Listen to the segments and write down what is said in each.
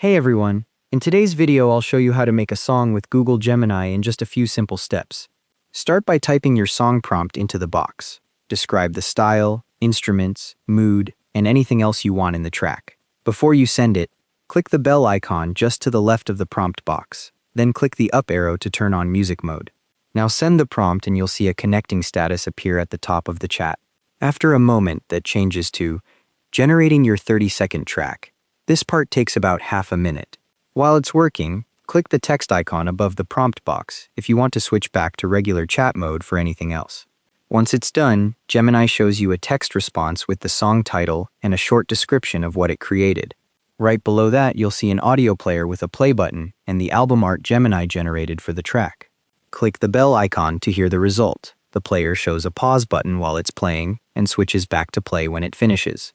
Hey everyone, in today's video I'll show you how to make a song with Google Gemini in just a few simple steps. Start by typing your song prompt into the box. Describe the style, instruments, mood, and anything else you want in the track. Before you send it, click the bell icon just to the left of the prompt box. Then click the up arrow to turn on music mode. Now send the prompt and you'll see a connecting status appear at the top of the chat. After a moment, that changes to generating your 30-second track. This part takes about half a minute. While it's working, click the text icon above the prompt box if you want to switch back to regular chat mode for anything else. Once it's done, Gemini shows you a text response with the song title and a short description of what it created. Right below that, you'll see an audio player with a play button and the album art Gemini generated for the track. Click the bell icon to hear the result. The player shows a pause button while it's playing and switches back to play when it finishes.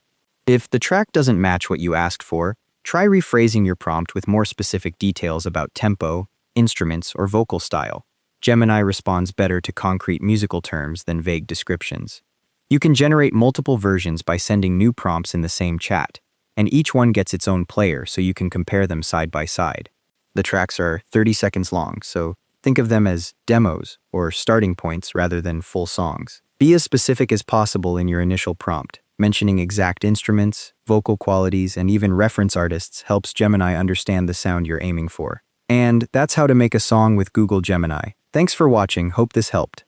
If the track doesn't match what you asked for, try rephrasing your prompt with more specific details about tempo, instruments, or vocal style. Gemini responds better to concrete musical terms than vague descriptions. You can generate multiple versions by sending new prompts in the same chat, and each one gets its own player so you can compare them side by side. The tracks are 30 seconds long, so think of them as demos or starting points rather than full songs. Be as specific as possible in your initial prompt. Mentioning exact instruments, vocal qualities, and even reference artists helps Gemini understand the sound you're aiming for. And that's how to make a song with Google Gemini. Thanks for watching, hope this helped.